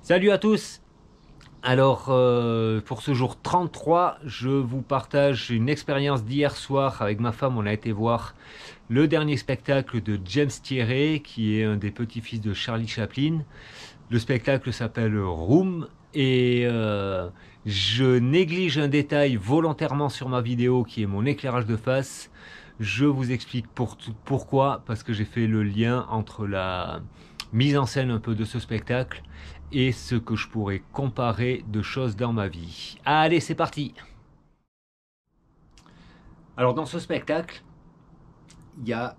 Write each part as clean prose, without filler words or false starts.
Salut à tous. Alors, pour ce jour 33, je vous partage une expérience d'hier soir avec ma femme. On a été voir le dernier spectacle de James Thierry, qui est un des petits-fils de Charlie Chaplin. Le spectacle s'appelle Room et je néglige un détail volontairement sur ma vidéo qui est mon éclairage de face. Je vous explique pourquoi, parce que j'ai fait le lien entre la mise en scène un peu de ce spectacle et ce que je pourrais comparer de choses dans ma vie. Allez, c'est parti. Alors dans ce spectacle, il y a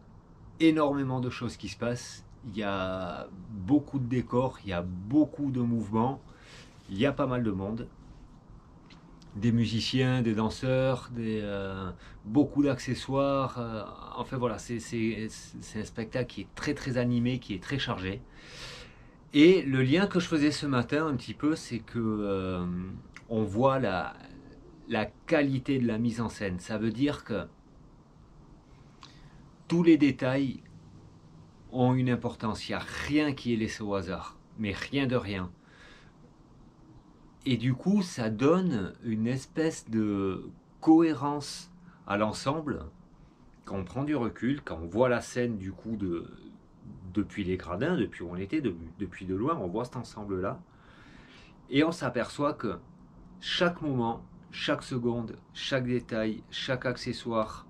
énormément de choses qui se passent. Il y a beaucoup de décors, il y a beaucoup de mouvements, il y a pas mal de monde. Des musiciens, des danseurs, beaucoup d'accessoires. Enfin voilà, c'est un spectacle qui est très très animé, qui est très chargé. Et le lien que je faisais ce matin un petit peu, c'est que on voit la qualité de la mise en scène. Ça veut dire que tous les détails ont une importance. Il n'y a rien qui est laissé au hasard, mais rien de rien. Et du coup, ça donne une espèce de cohérence à l'ensemble quand on prend du recul, quand on voit la scène du coup depuis les gradins, depuis où on était, depuis de loin, on voit cet ensemble-là. Et on s'aperçoit que chaque moment, chaque seconde, chaque détail, chaque accessoire,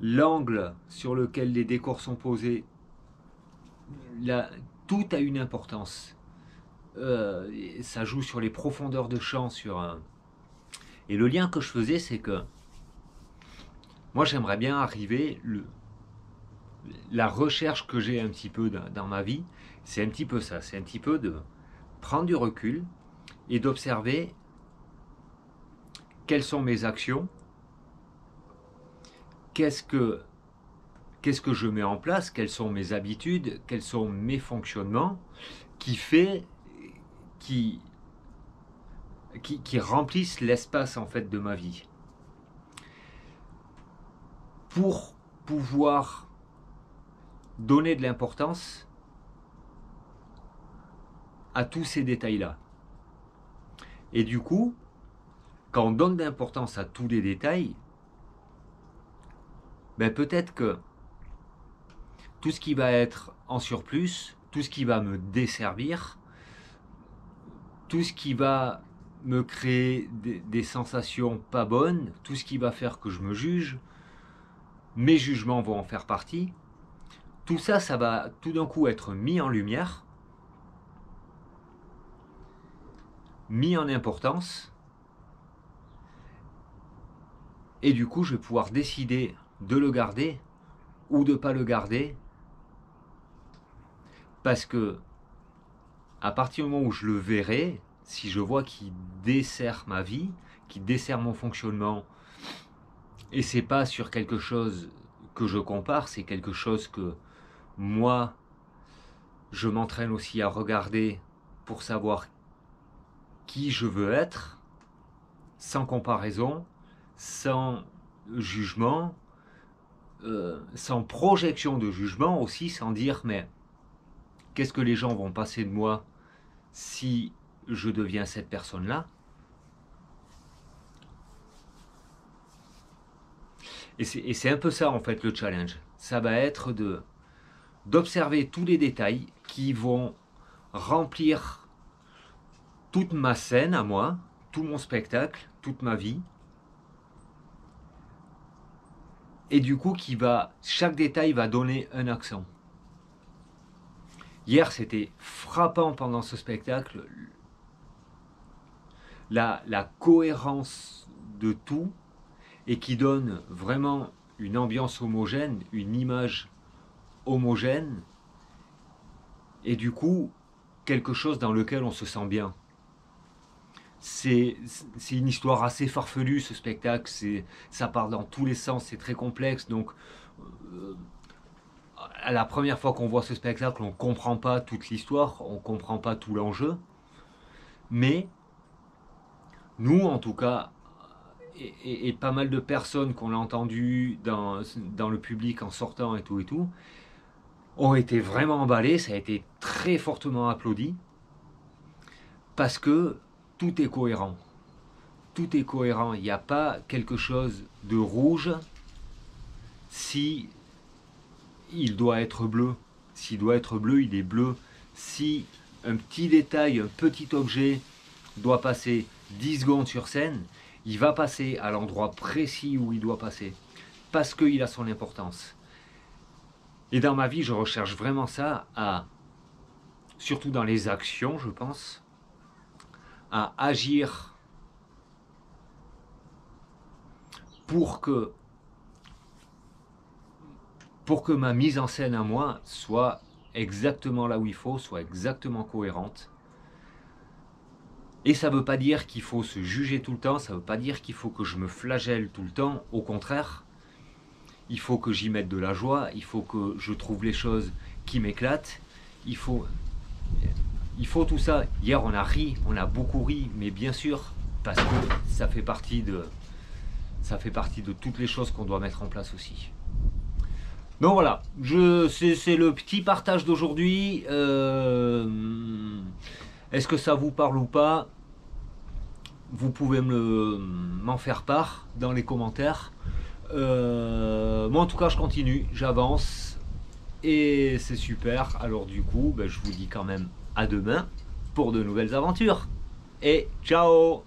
l'angle sur lequel les décors sont posés, tout a une importance. Ça joue sur les profondeurs de champ, Et le lien que je faisais, c'est que moi j'aimerais bien arriver, la recherche que j'ai un petit peu dans ma vie, c'est un petit peu ça, c'est un petit peu de prendre du recul et d'observer quelles sont mes actions, qu'est-ce que je mets en place, quelles sont mes habitudes, quels sont mes fonctionnements, qui fait qui, qui remplissent l'espace en fait de ma vie. Pour pouvoir donner de l'importance à tous ces détails-là. Et du coup, quand on donne de l'importance à tous les détails, ben peut-être que tout ce qui va être en surplus, tout ce qui va me desservir, tout ce qui va me créer des sensations pas bonnes, tout ce qui va faire que je me juge, mes jugements vont en faire partie. Tout ça, ça va tout d'un coup être mis en lumière, mis en importance, et du coup, je vais pouvoir décider de le garder ou de ne pas le garder, parce que à partir du moment où je le verrai, si je vois qu'il dessert ma vie, qu'il dessert mon fonctionnement, et c'est pas sur quelque chose que je compare, c'est quelque chose que moi, je m'entraîne aussi à regarder pour savoir qui je veux être, sans comparaison, sans jugement, sans projection de jugement aussi, sans dire mais qu'est-ce que les gens vont penser de moi si je deviens cette personne-là. Et c'est un peu ça en fait le challenge. Ça va être d'observer tous les détails qui vont remplir toute ma scène à moi, tout mon spectacle, toute ma vie. Et du coup, chaque détail va donner un accent. Hier, c'était frappant pendant ce spectacle, la cohérence de tout et qui donne vraiment une ambiance homogène, une image homogène et du coup, quelque chose dans lequel on se sent bien. C'est une histoire assez farfelue ce spectacle, ça part dans tous les sens, c'est très complexe, donc à la première fois qu'on voit ce spectacle, on ne comprend pas toute l'histoire, on ne comprend pas tout l'enjeu, mais nous en tout cas, et pas mal de personnes qu'on a entendues dans le public en sortant et tout, ont été vraiment emballés, ça a été très fortement applaudi, Parce que tout est cohérent. Tout est cohérent. Il n'y a pas quelque chose de rouge si il doit être bleu. S'il doit être bleu, il est bleu. Si un petit détail, un petit objet doit passer 10 secondes sur scène, il va passer à l'endroit précis où il doit passer. Parce qu'il a son importance. Et dans ma vie, je recherche vraiment ça, surtout dans les actions, je pense, à agir pour que ma mise en scène à moi soit exactement là où il faut, soit exactement cohérente. Et ça ne veut pas dire qu'il faut se juger tout le temps, ça ne veut pas dire qu'il faut que je me flagelle tout le temps, au contraire. Il faut que j'y mette de la joie, il faut que je trouve les choses qui m'éclatent, il faut tout ça. Hier on a ri, on a beaucoup ri, mais bien sûr, parce que ça fait partie de toutes les choses qu'on doit mettre en place aussi. Donc voilà, c'est le petit partage d'aujourd'hui. Est-ce que ça vous parle ou pas? Vous pouvez m'en faire part dans les commentaires. Moi en tout cas je continue, j'avance et c'est super. Alors du coup je vous dis quand même à demain pour de nouvelles aventures et ciao.